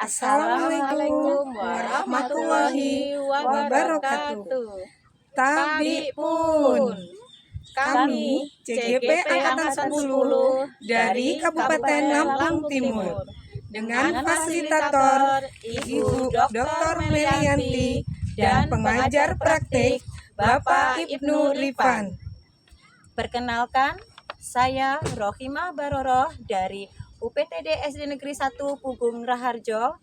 Assalamualaikum warahmatullahi wabarakatuh. Tabi pun. Kami CGP Angkatan 10 dari Kabupaten Lampung Timur dengan fasilitator Ibu Dr. Melianti dan pengajar praktik Bapak Ibnu Rifan. Perkenalkan, saya Rohimah Baroroh dari UPTD SD Negeri 1 Pugung Raharjo.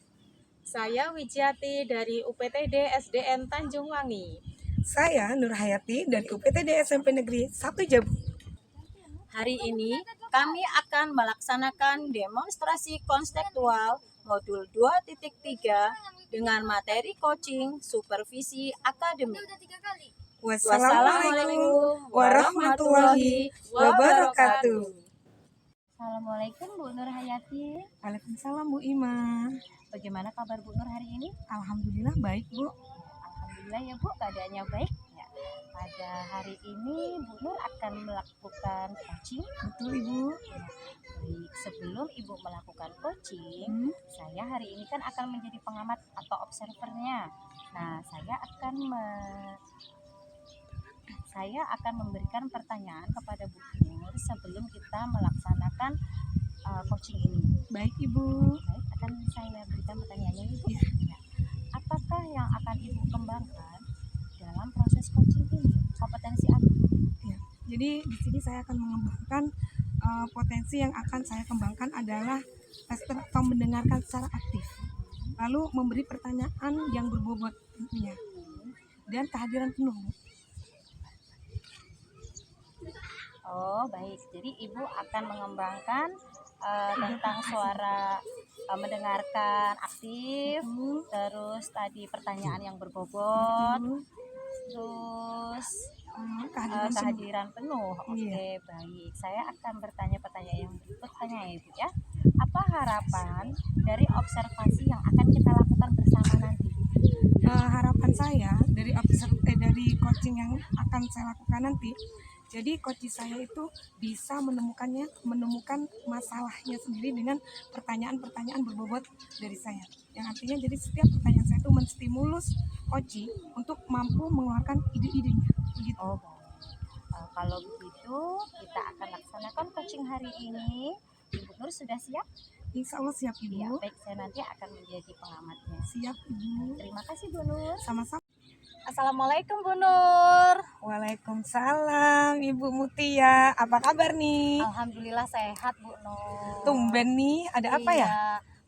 Saya Wijiati dari UPTD SDN Tanjung Wangi. Saya Nurhayati dari UPTD SMP Negeri 1 Jabu. Hari ini kami akan melaksanakan demonstrasi konseptual modul 2.3 dengan materi coaching supervisi akademik. Wassalamualaikum warahmatullahi wabarakatuh. Assalamualaikum Bu Nurhayati. Waalaikumsalam Bu Ima. Bagaimana kabar Bu Nur hari ini? Alhamdulillah baik Bu. Alhamdulillah ya Bu, keadaannya baik ya. Pada hari ini Bu Nur akan melakukan coaching. Betul Ibu. Baik, sebelum Ibu melakukan coaching, saya hari ini kan akan menjadi pengamat atau observernya. Nah, saya akan memberikan pertanyaan kepada Bu Nur sebelum kita melaksanakan coaching ini. Baik Ibu. Baik, akan saya berikan pertanyaannya Ibu. Ya. Apakah yang akan Ibu kembangkan dalam proses coaching ini? Kompetensi apa? Ya. Jadi di sini saya akan mengembangkan potensi yang akan saya kembangkan adalah atau mendengarkan secara aktif. Lalu memberi pertanyaan yang berbobot tentunya. Dan kehadiran penuh. Oh baik, jadi Ibu akan mengembangkan tentang suara mendengarkan aktif, terus tadi pertanyaan yang berbobot, terus kehadiran penuh. Oke, baik. Saya akan bertanya pertanyaan yang berikutnya ya Ibu ya. Apa harapan dari observasi yang akan kita lakukan bersama nanti? Harapan saya dari coaching yang akan saya lakukan nanti, jadi coaching saya itu bisa menemukan masalahnya sendiri dengan pertanyaan-pertanyaan berbobot dari saya. Yang artinya jadi setiap pertanyaan saya itu menstimulus coaching untuk mampu mengeluarkan ide-idenya. Begitu. Oh, kalau begitu kita akan laksanakan coaching hari ini. Ibu Nur sudah siap? Insya Allah siap Ibu. Ya, baik, saya nanti akan menjadi pengamatnya. Siap Ibu. Terima kasih Bu Nur. Sama-sama. Assalamualaikum Bu Nur. Waalaikumsalam Ibu Mutia. Apa kabar nih? Alhamdulillah sehat Bu Nur. Tumben nih, ada apa ya?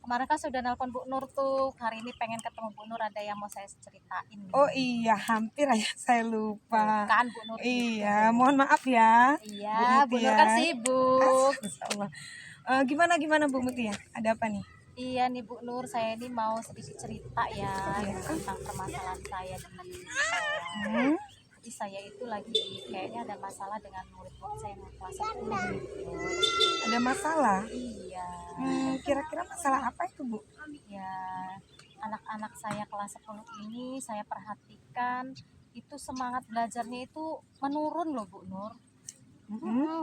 Kemarin kan sudah nelpon Bu Nur tuh. Hari ini pengen ketemu Bu Nur, ada yang mau saya ceritain. Oh iya, hampir aja saya lupa. Kan Bu Nur. Iya, mohon maaf ya. Iya, Bu Nur kan sibuk. Insyaallah. Gimana Bu Mutia? Ada apa nih? Iya nih Bu Nur, saya ini mau sedikit cerita ya tentang permasalahan saya di sekolah. Jadi saya itu lagi kayaknya ada masalah dengan murid-murid saya yang kelas 10 gitu. Ada masalah? Iya. Kira-kira masalah apa itu Bu? Ya, anak-anak saya kelas 10 ini saya perhatikan itu semangat belajarnya itu menurun loh Bu Nur.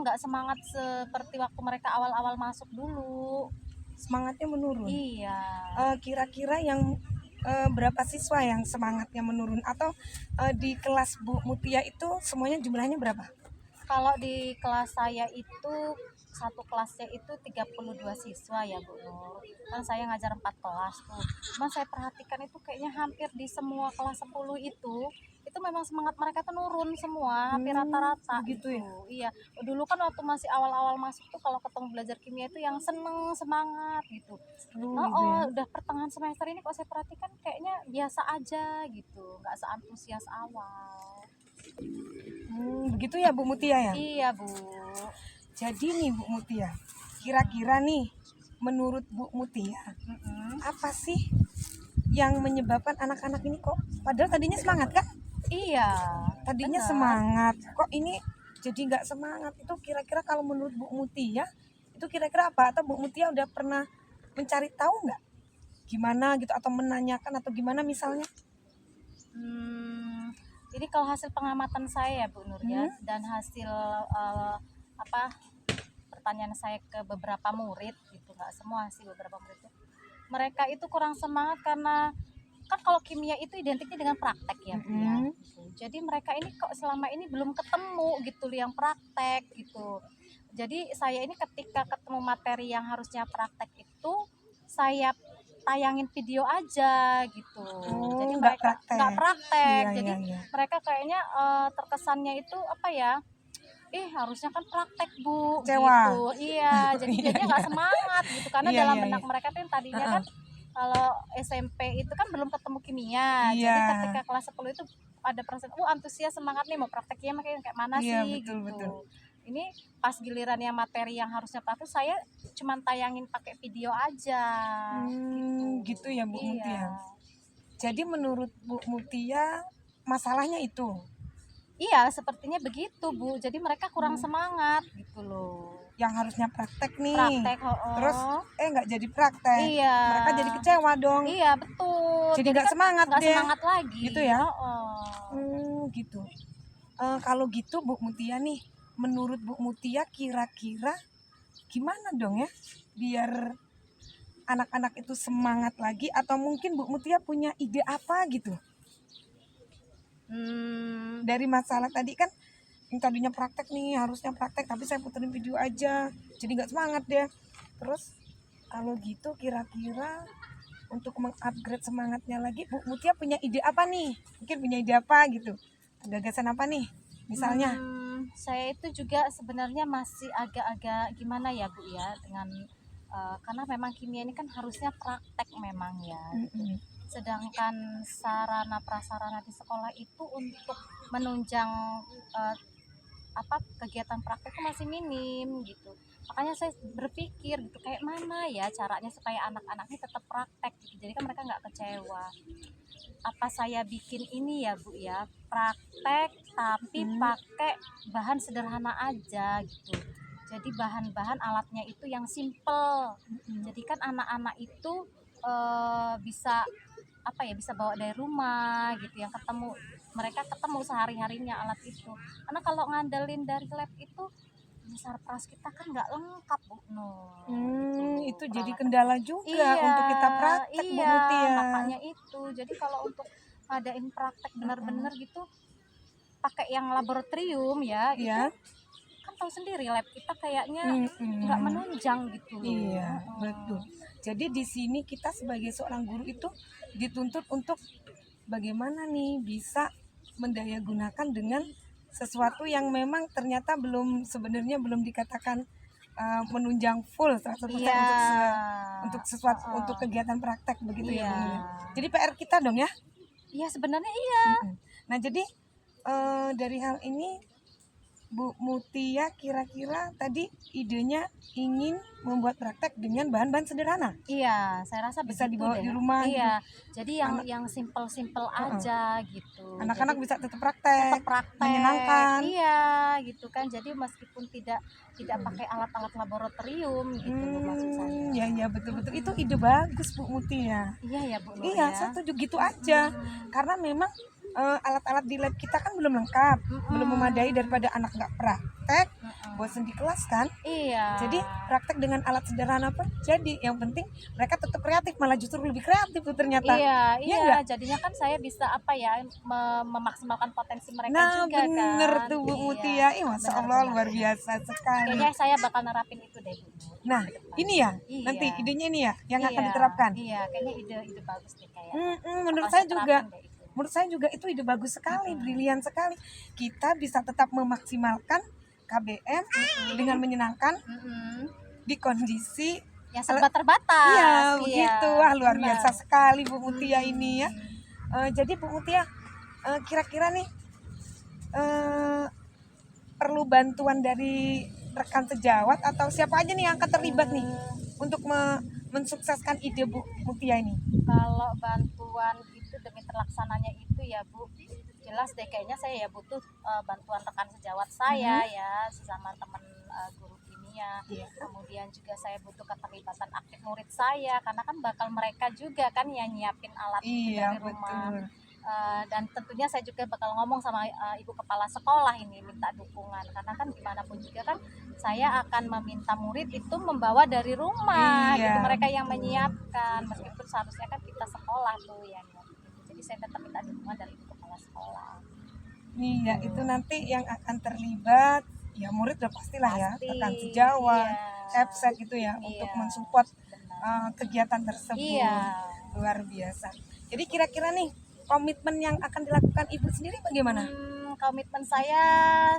Nggak semangat seperti waktu mereka awal-awal masuk dulu. Semangatnya menurun? Iya. Kira-kira yang berapa siswa yang semangatnya menurun? Atau di kelas Bu Mutia itu semuanya jumlahnya berapa? Kalau di kelas saya itu satu kelasnya itu 32 siswa ya Bu Nur. Kan saya ngajar 4 kelas tuh. Cuma saya perhatikan itu kayaknya hampir di semua kelas 10 itu memang semangat mereka tuh nurun semua, hampir rata-rata gitu ya. Iya. Dulu kan waktu masih awal-awal masuk tuh kalau ketemu belajar kimia itu yang seneng, semangat gitu. Udah pertengahan semester ini kok saya perhatikan kayaknya biasa aja gitu, nggak seantusias awal. Begitu ya Bu Mutia ya? Iya Bu. Jadi nih Bu Mutia, kira-kira nih menurut Bu Mutia, apa sih yang menyebabkan anak-anak ini kok padahal tadinya semangat kan? Iya. Tadinya benar. semangat, kok ini jadi nggak semangat? Itu kira-kira kalau menurut Bu Mutia, itu kira-kira apa? Atau Bu Mutia udah pernah mencari tahu nggak? Gimana gitu atau menanyakan atau gimana misalnya? Jadi kalau hasil pengamatan saya ya Bu Nur ya, dan hasil pertanyaan saya ke beberapa murid gitu, nggak semua sih, beberapa murid itu mereka itu kurang semangat karena kan kalau kimia itu identiknya dengan praktek ya Bu ya. Gitu. Jadi mereka ini kok selama ini belum ketemu gitu yang praktek gitu. Jadi saya ini ketika ketemu materi yang harusnya praktek itu saya tayangin video aja gitu. Jadi nggak mereka praktek. nggak praktek. Iya, Jadi iya, iya. mereka kayaknya terkesannya itu apa ya? Harusnya kan praktek Bu Kecewa. gitu. Iya, jadi Iya, jadinya nggak semangat gitu karena Iya, dalam iya, benak iya. mereka tuh yang tadinya Heeh. kan kalau SMP itu kan belum ketemu kimia. Iya. Jadi ketika kelas 10 itu ada perasaan, antusias semangat nih mau prakteknya makanya kayak mana Iya, sih betul, gitu. betul. Ini pas giliran yang materi yang harusnya praktek saya cuman tayangin pakai video aja. Gitu ya Bu Iya. Mutia. Jadi menurut Bu Mutia masalahnya itu. Iya, sepertinya begitu Bu. Jadi mereka kurang semangat gitu loh. Yang harusnya praktek nih. Praktek, Terus nggak jadi praktek. Iya. Mereka jadi kecewa dong. Iya, betul. Jadi nggak semangat nggak deh. semangat lagi. Gitu ya? Gitu. Gitu. Kalau gitu Bu Mutia nih, menurut Bu Mutia kira-kira gimana dong ya biar anak-anak itu semangat lagi, atau mungkin Bu Mutia punya ide apa gitu dari masalah tadi kan yang tadinya praktek nih, harusnya praktek tapi saya puterin video aja jadi nggak semangat deh. Terus kalau gitu kira-kira untuk mengupgrade semangatnya lagi, Bu Mutia punya ide apa nih? Mungkin punya ide apa gitu, gagasan apa nih misalnya? Saya itu juga sebenarnya masih agak-agak gimana ya Bu ya dengan karena memang kimia ini kan harusnya praktek memang ya. Sedangkan sarana prasarana di sekolah itu untuk menunjang kegiatan praktek itu masih minim gitu. Makanya saya berpikir gitu kayak mana ya caranya supaya anak-anak ini tetap praktek gitu. Jadi kan mereka nggak kecewa. Apa saya bikin ini ya Bu ya, praktek tapi pakai bahan sederhana aja gitu. Jadi bahan-bahan alatnya itu yang simple. Jadi kan anak-anak itu bisa bisa bawa dari rumah gitu, yang mereka ketemu sehari-harinya alat itu. Karena kalau ngandelin dari lab itu sarpras kita kan nggak lengkap Bu Nur. Itu jadi kendala juga untuk kita praktek Bu Iya, Mutia. makanya itu. Jadi kalau untuk ngadain praktek benar-benar gitu pakai yang laboratorium ya, Iya. itu kan tahu sendiri lab kita kayaknya nggak menunjang gitu loh. Iya, betul. Jadi di sini kita sebagai seorang guru itu dituntut untuk bagaimana nih bisa mendayagunakan dengan sesuatu yang memang ternyata sebenarnya belum dikatakan menunjang full 100% untuk sesuatu untuk kegiatan praktek begitu ya Bu. Jadi PR kita dong ya. Iya, sebenarnya iya. Nah, jadi dari hal ini Bu Mutia kira-kira tadi idenya ingin membuat praktek dengan bahan-bahan sederhana. Iya, saya rasa Bisa begitu dibawa deh. di rumah Iya, gitu. jadi yang simple-simple aja gitu. Anak-anak Jadi bisa tetap praktek, tetap praktek, menyenangkan. iya gitu kan. Jadi meskipun tidak pakai alat-alat laboratorium gitu maksud saya. Ya betul-betul itu ide bagus Bu Mutia. Iya ya Bu Nur Iya, ya. saya setuju gitu aja. Karena memang alat-alat di lab kita kan belum lengkap, belum memadai daripada anak nggak praktek, bosan di kelas kan. Iya. Jadi praktek dengan alat sederhana pun jadi. Yang penting mereka tetap kreatif, malah justru lebih kreatif tuh ternyata. Iya. Jadinya kan saya bisa memaksimalkan potensi mereka juga kan. Nah bener tuh Bu Mutia. Masya Allah luar biasa sekali. Kayaknya saya bakal nerapin itu deh Bu. Nah ini ya, nanti idenya ini ya yang akan diterapkan. Iya, kayaknya ide bagus deh kayak. Menurut saya juga itu ide bagus sekali, brilian sekali. Kita bisa tetap memaksimalkan KBM dengan menyenangkan di kondisi yang serba terbatas. Iya, begitu. Wah, luar biasa sekali Bu Mutia ini ya. Jadi Bu Mutia, kira-kira nih perlu bantuan dari rekan sejawat atau siapa aja nih yang akan terlibat nih untuk mensukseskan ide Bu Mutia ini? Kalau bantuan itu demi terlaksananya itu ya Bu, jelas deh kayaknya saya ya butuh bantuan rekan sejawat saya ya, sesama teman guru kimia. Kemudian juga saya butuh keterlibatan aktif murid saya karena kan bakal mereka juga kan yang nyiapin alat dari rumah. Dan tentunya saya juga bakal ngomong sama ibu kepala sekolah ini, minta dukungan, karena kan gimana pun juga kan saya akan meminta murid itu membawa dari rumah Iya, gitu, mereka yang betul. menyiapkan, meskipun seharusnya kan kita sekolah tuh ya gitu. Jadi saya tetap minta dukungan dari ibu kepala sekolah. Iya, itu nanti yang akan terlibat ya murid udah pastilah ya, Pasti, rekan sejawat, iya, EPSET gitu ya, untuk iya, mensupport benar. kegiatan tersebut. Iya. Luar biasa. Jadi kira-kira nih komitmen yang akan dilakukan ibu sendiri bagaimana? Komitmen saya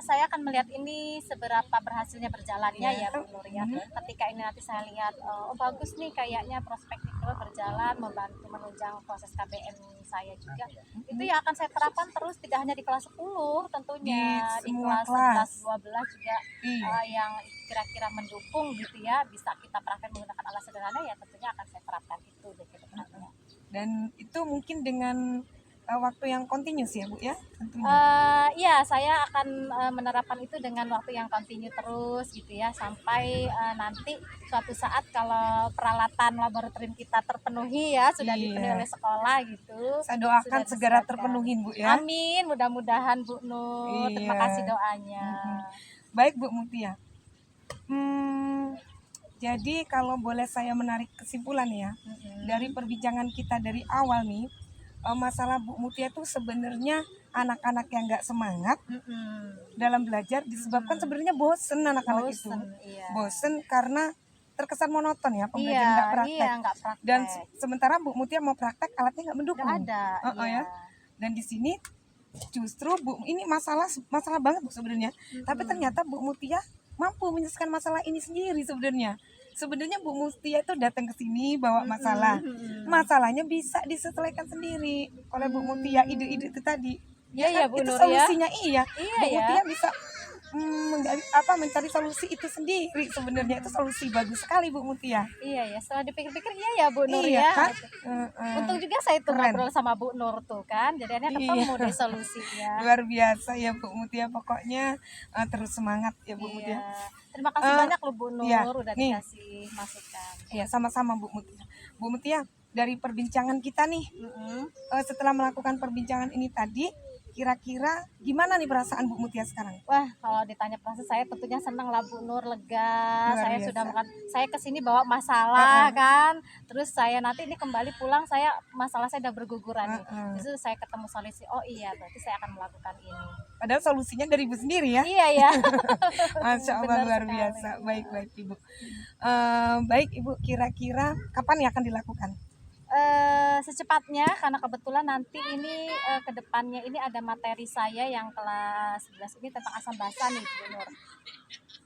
akan melihat ini seberapa berhasilnya berjalannya Iya. ya Bu Nur ya. Ketika ini nanti saya lihat, oh bagus nih kayaknya prospek itu berjalan, membantu menunjang proses KBM saya juga. Itu yang akan saya terapkan terus, tidak hanya di kelas 10 tentunya, Di di semua kelas kelas. 11, 12 juga Iya. yang kira-kira mendukung gitu ya, bisa kita praktek menggunakan alat sederhana, ya tentunya akan saya terapkan itu deh ke depannya. Dan itu mungkin dengan waktu yang continuous ya Bu ya, tentunya. Iya, saya akan menerapkan itu dengan waktu yang kontinu terus gitu ya, sampai nanti suatu saat kalau peralatan laboratorium kita terpenuhi ya, sudah dipenuhi Iya. oleh sekolah gitu. Saya doakan sudah segera disiapkan. terpenuhin Bu ya. Amin, mudah-mudahan Bu Nur. Terima Iya. kasih doanya. Baik Bu Mutia. Jadi kalau boleh saya menarik kesimpulan ya, dari perbincangan kita dari awal nih, masalah Bu Mutia itu sebenarnya anak-anak yang nggak semangat dalam belajar disebabkan sebenarnya bosen anak-anak itu. Bosen, iya. Bosen karena terkesan monoton ya, Iya, pembelajaran nggak praktek. iya, nggak praktek. Dan sementara Bu Mutia mau praktek alatnya nggak mendukung. Nggak ada, Ya. iya. Dan di sini justru Bu, ini masalah banget Bu sebenarnya. Tapi ternyata Bu Mutia mampu menyelesaikan masalah ini sendiri sebenarnya. Sebenarnya Bu Mutia itu datang ke sini bawa masalah. Masalahnya bisa diselesaikan sendiri oleh Bu Mutia, ide-ide itu tadi. Iya ya Bu Itu Nur ya. solusinya iya. Iya Bu ya. Mutia bisa mencari solusi itu sendiri. Sebenarnya itu solusi bagus sekali Bu Mutia. Iya ya, setelah dipikir-pikir iya ya Bu Nur Iya ya. kan? Untung juga saya tuh Keren. ngobrol sama Bu Nur tuh kan, jadinya ketemu deh solusinya. Luar biasa ya Bu Mutia, pokoknya terus semangat ya Bu Mutia. Terima kasih banyak loh Bu Nur, iya, udah nih. dikasih masukan. Iya, sama-sama Bu Mutia. Bu Mutia, dari perbincangan kita nih, setelah melakukan perbincangan ini tadi, kira-kira gimana nih perasaan Bu Mutia sekarang? Wah, kalau ditanya perasaan saya tentunya senang lah Bu Nur, lega. Luar Saya biasa. sudah makan, saya kesini bawa masalah kan. Terus saya nanti ini kembali pulang, masalah saya udah berguguran nih. Justru saya ketemu solusi, oh iya berarti saya akan melakukan ini. Padahal solusinya dari Ibu sendiri ya? Iya ya. Masya Allah, Benar luar sekali. biasa. Baik Ibu. Baik Ibu, kira-kira kapan ya akan dilakukan? Secepatnya, karena kebetulan nanti ini ke depannya ini ada materi saya yang kelas 11 ini tentang asam basa nih Bu Nur.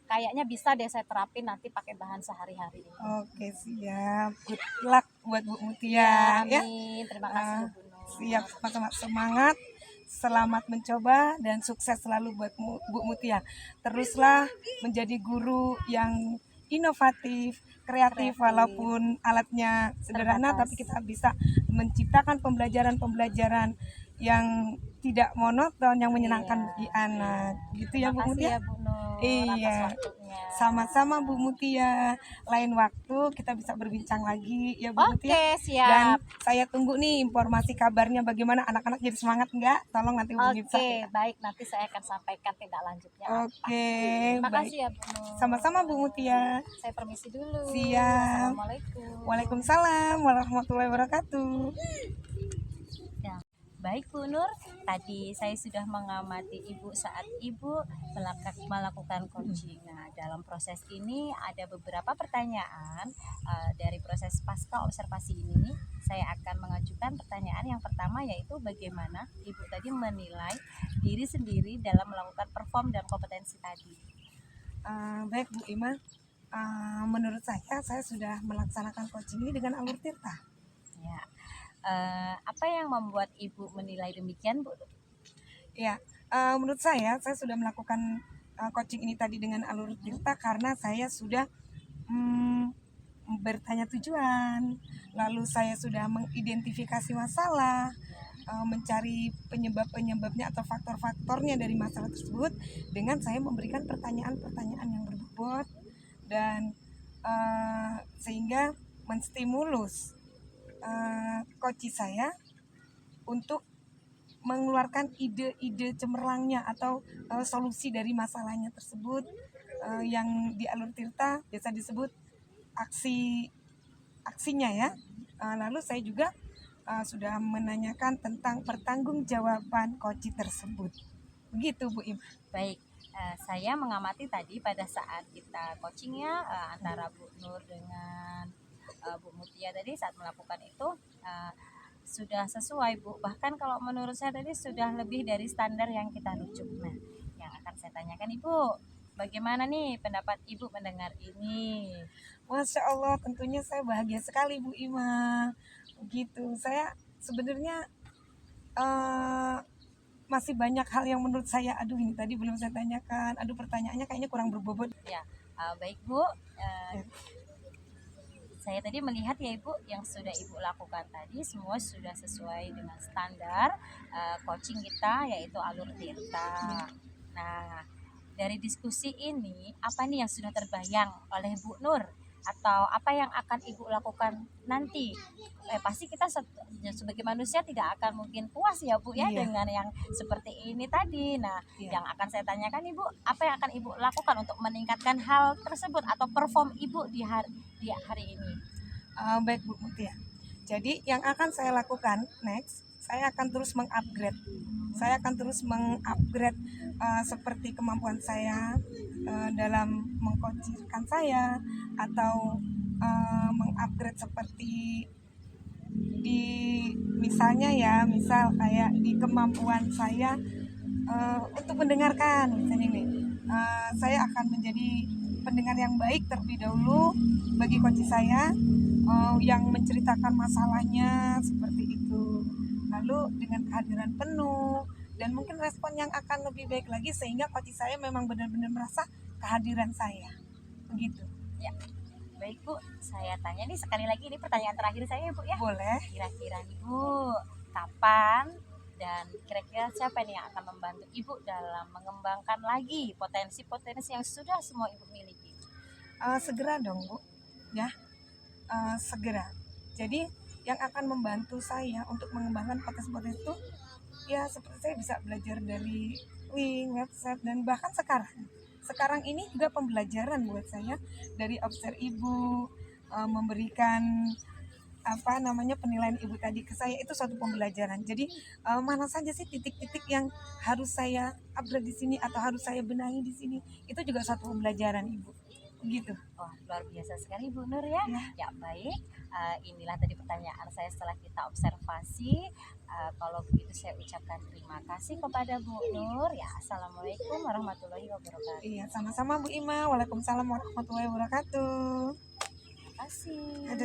Kayaknya bisa deh saya terapin nanti pakai bahan sehari-hari ini. Oke, siap. Good luck buat Bu Mutia Ya, ya. amin. Terima kasih Bu Nur. Siap, sama-sama semangat. Selamat mencoba dan sukses selalu buat Bu Mutia. Teruslah menjadi guru yang inovatif, kreatif, walaupun alatnya sederhana, tapi kita bisa menciptakan pembelajaran-pembelajaran yang tidak monoton, yang menyenangkan bagi anak. Gitu ya Bu Terima kasih Mutia? ya Bu Nur Iya. atas waktunya. Sama-sama Bu Mutia. Lain waktu kita bisa berbincang lagi ya Bu Mutia. Oke, siap. Dan saya tunggu nih informasi kabarnya bagaimana anak-anak jadi semangat enggak? Tolong nanti hubungi Oke, saya. baik, nanti saya akan sampaikan tindak lanjutnya. Oke, Terima baik. kasih ya Bu Nur. Sama-sama Bu Mutia. Saya permisi dulu. Siap. Assalamualaikum. Waalaikumsalam warahmatullahi wabarakatuh. Baik Bu Nur, tadi saya sudah mengamati Ibu saat Ibu melakukan coaching. Nah, dalam proses ini ada beberapa pertanyaan dari proses pasca observasi ini. Saya akan mengajukan pertanyaan yang pertama, yaitu bagaimana Ibu tadi menilai diri sendiri dalam melakukan perform dan kompetensi tadi. Baik Bu Ima, menurut saya sudah melaksanakan coaching ini dengan alur tirta. Ya. Apa yang membuat Ibu menilai demikian Bu? Ya, menurut saya sudah melakukan coaching ini tadi dengan alur tirta karena saya sudah bertanya tujuan, lalu saya sudah mengidentifikasi masalah, mencari penyebab-penyebabnya atau faktor-faktornya dari masalah tersebut dengan saya memberikan pertanyaan-pertanyaan yang berbobot dan sehingga menstimulus coach saya untuk mengeluarkan ide-ide cemerlangnya atau solusi dari masalahnya tersebut, yang di Alur Tirta biasa disebut aksinya ya. Lalu saya juga sudah menanyakan tentang pertanggungjawaban koci tersebut. Begitu Bu Im. Baik, saya mengamati tadi pada saat kita coachingnya antara Bu Nur dengan Bu Mutia tadi saat melakukan itu sudah sesuai Bu. Bahkan kalau menurut saya tadi sudah lebih dari standar yang kita rujuk. Nah, yang akan saya tanyakan Ibu, bagaimana nih pendapat Ibu mendengar ini? Masya Allah, tentunya saya bahagia sekali Bu Ima. Begitu, saya sebenarnya masih banyak hal yang menurut saya, aduh ini tadi belum saya tanyakan, aduh pertanyaannya kayaknya kurang berbobot. Ya, baik Bu. Saya tadi melihat ya Ibu yang sudah Ibu lakukan tadi semua sudah sesuai dengan standar coaching kita yaitu Alur Tirta. Nah, dari diskusi ini apa nih yang sudah terbayang oleh Bu Nur atau apa yang akan Ibu lakukan nanti? Pasti kita sebagai manusia tidak akan mungkin puas ya Bu ya Iya. dengan yang seperti ini tadi. Nah, Iya. yang akan saya tanyakan Ibu, apa yang akan Ibu lakukan untuk meningkatkan hal tersebut atau perform Ibu di hari ini? Baik Bu Mutia. Jadi yang akan saya lakukan next, saya akan terus mengupgrade. Saya akan terus mengupgrade seperti kemampuan saya dalam mengcoachingkan saya, atau mengupgrade seperti di misalnya ya, misal kayak di kemampuan saya untuk mendengarkan misalnya nih, saya akan menjadi pendengar yang baik terlebih dahulu bagi coach saya, yang menceritakan masalahnya seperti itu, lalu dengan kehadiran penuh dan mungkin respon yang akan lebih baik lagi sehingga coach saya memang benar-benar merasa kehadiran saya, begitu. Ya, baik Bu, saya tanya nih sekali lagi, ini pertanyaan terakhir saya Bu ya. Boleh. Kira-kira nih Bu, kapan dan kira-kira siapa nih yang akan membantu Ibu dalam mengembangkan lagi potensi-potensi yang sudah semua Ibu miliki? Segera dong Bu, ya, segera. Jadi yang akan membantu saya untuk mengembangkan potensi-potensi itu, ya seperti saya bisa belajar dari link, website, dan bahkan sekarang ini juga pembelajaran buat saya dari obser Ibu, memberikan penilaian Ibu tadi ke saya itu suatu pembelajaran. Jadi mana saja sih titik-titik yang harus saya upgrade di sini atau harus saya benahi di sini, itu juga suatu pembelajaran Ibu, begitu. Wah, luar biasa sekali Bu Nur ya. Ya baik, inilah tadi pertanyaan saya setelah kita observasi. Kalau begitu saya ucapkan terima kasih kepada Bu Nur. Ya, assalamualaikum warahmatullahi wabarakatuh. Iya, sama-sama Bu Ima. Waalaikumsalam warahmatullahi wabarakatuh. Terima kasih. Aduh.